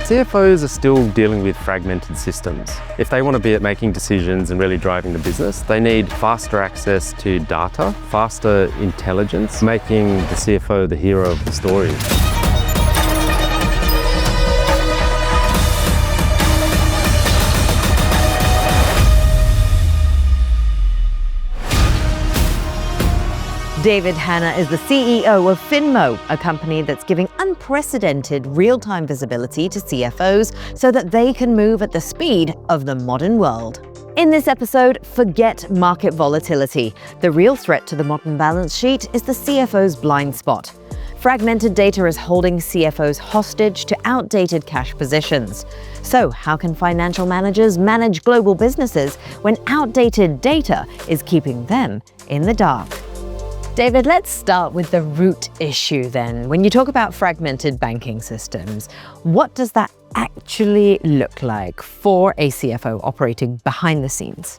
CFOs are still dealing with fragmented systems. If they want to be at making decisions and really driving the business, they need faster access to data, faster intelligence, making the CFO the hero of the story. David Hanna is the CEO of Finmo, a company that's giving unprecedented real-time visibility to CFOs so that they can move at the speed of the modern world. In this episode, forget market volatility. The real threat to the modern balance sheet is the CFO's blind spot. Fragmented data is holding CFOs hostage to outdated cash positions. So, how can financial managers manage global businesses when outdated data is keeping them in the dark? David, let's start with the root issue then. When you talk about fragmented banking systems, what does that actually look like for a CFO operating behind the scenes?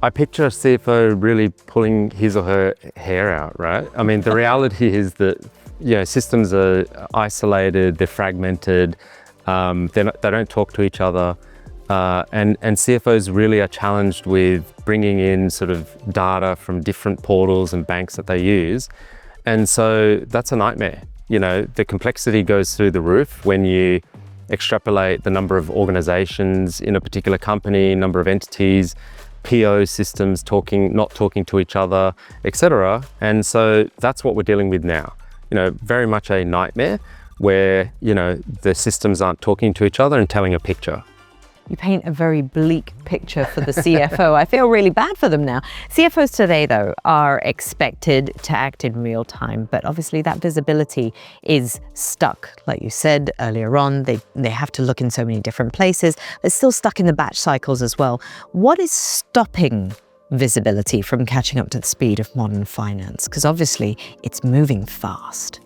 I picture a CFO really pulling his or her hair out, right? I mean, the reality is that, systems are isolated, they're fragmented, they don't talk to each other. And CFOs really are challenged with bringing in sort of data from different portals and banks that they use. And so that's a nightmare. The complexity goes through the roof when you extrapolate the number of organizations in a particular company, number of entities, PO systems not talking to each other, etc. And so that's what we're dealing with now. Very much a nightmare where, the systems aren't talking to each other and telling a picture. You paint a very bleak picture for the CFO. I feel really bad for them now. CFOs today, though, are expected to act in real time, but obviously that visibility is stuck. Like you said earlier on, they have to look in so many different places. They're still stuck in the batch cycles as well. What is stopping visibility from catching up to the speed of modern finance? Because obviously it's moving fast.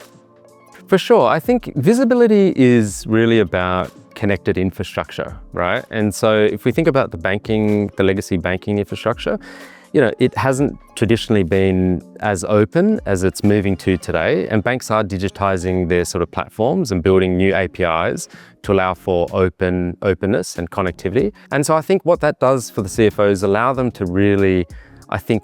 For sure. I think visibility is really about connected infrastructure, right? And so if we think about the legacy banking infrastructure, it hasn't traditionally been as open as it's moving to today. And banks are digitizing their sort of platforms and building new APIs to allow for openness and connectivity. And so I think what that does for the CFOs allow them to really,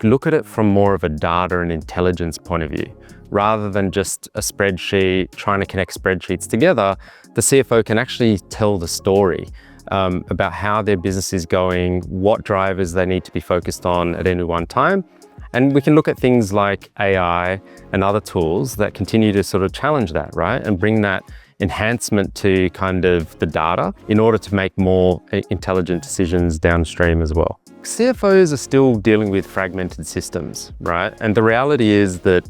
look at it from more of a data and intelligence point of view. Rather than just a spreadsheet, trying to connect spreadsheets together, the CFO can actually tell the story about how their business is going, what drivers they need to be focused on at any one time. And we can look at things like AI and other tools that continue to sort of challenge that, right? And bring that enhancement to kind of the data in order to make more intelligent decisions downstream as well. CFOs are still dealing with fragmented systems, right? And the reality is that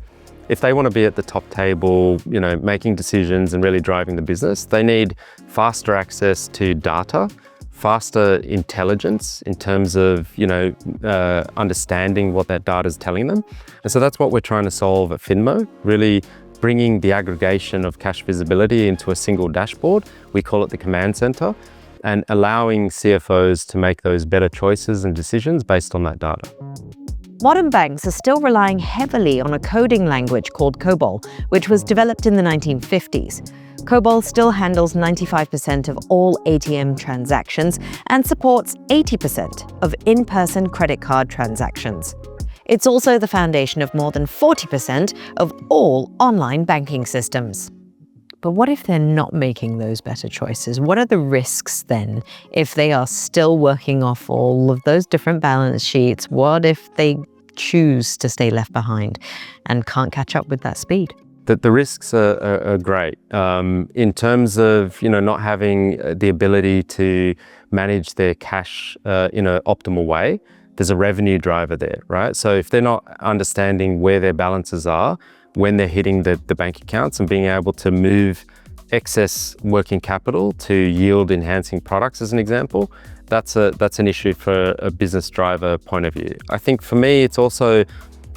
if they want to be at the top table, making decisions and really driving the business, they need faster access to data, faster intelligence in terms of, understanding what that data is telling them. And so that's what we're trying to solve at Finmo, really bringing the aggregation of cash visibility into a single dashboard. We call it the command center, and allowing CFOs to make those better choices and decisions based on that data. Modern banks are still relying heavily on a coding language called COBOL, which was developed in the 1950s. COBOL still handles 95% of all ATM transactions and supports 80% of in-person credit card transactions. It's also the foundation of more than 40% of all online banking systems. But what if they're not making those better choices? What are the risks then if they are still working off all of those different balance sheets? What if they choose to stay left behind and can't catch up with that speed? The risks are great. In terms of not having the ability to manage their cash in an optimal way, there's a revenue driver there, right? So if they're not understanding where their balances are, when they're hitting the bank accounts and being able to move excess working capital to yield enhancing products as an example, that's an issue for a business driver point of view. I think for me, it's also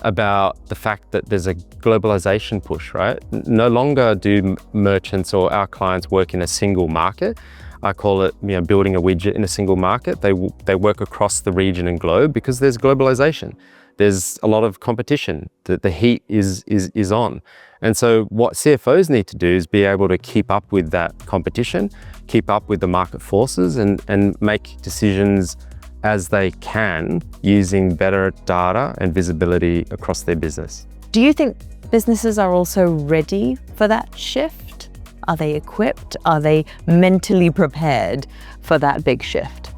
about the fact that there's a globalization push, right? No longer do merchants or our clients work in a single market. I call it, building a widget in a single market. They work across the region and globe because there's globalization. There's a lot of competition. The heat is on. And so what CFOs need to do is be able to keep up with that competition, keep up with the market forces, and make decisions as they can using better data and visibility across their business. Do you think businesses are also ready for that shift? Are they equipped? Are they mentally prepared for that big shift?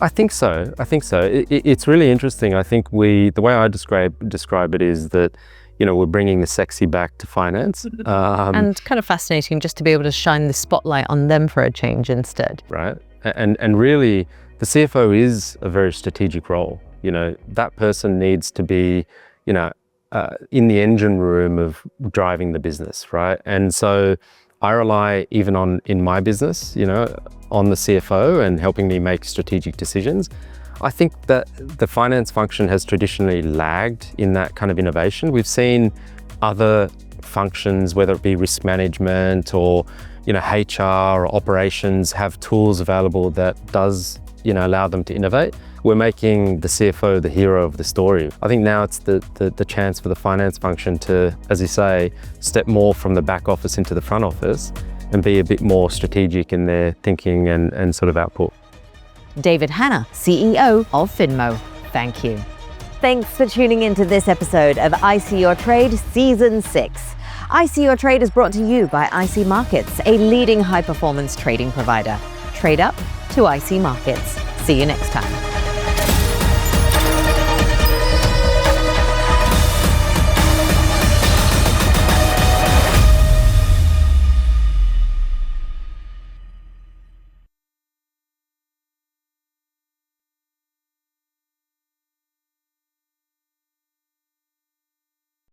I think so. It's really interesting. I think the way I describe it is that, we're bringing the sexy back to finance. And kind of fascinating just to be able to shine the spotlight on them for a change instead. Right. And really, the CFO is a very strategic role. That person needs to be, in the engine room of driving the business, right? And so I rely even in my business, on the CFO and helping me make strategic decisions. I think that the finance function has traditionally lagged in that kind of innovation. We've seen other functions, whether it be risk management or, HR or operations, have tools available that does, allow them to innovate. We're making the CFO the hero of the story. I think now it's the chance for the finance function to, as you say, step more from the back office into the front office and be a bit more strategic in their thinking and sort of output. David Hanna, CEO of Finmo. Thank you. Thanks for tuning into this episode of I See Your Trade Season 6. I See Your Trade is brought to you by IC Markets, a leading high-performance trading provider. Trade up to IC Markets. See you next time.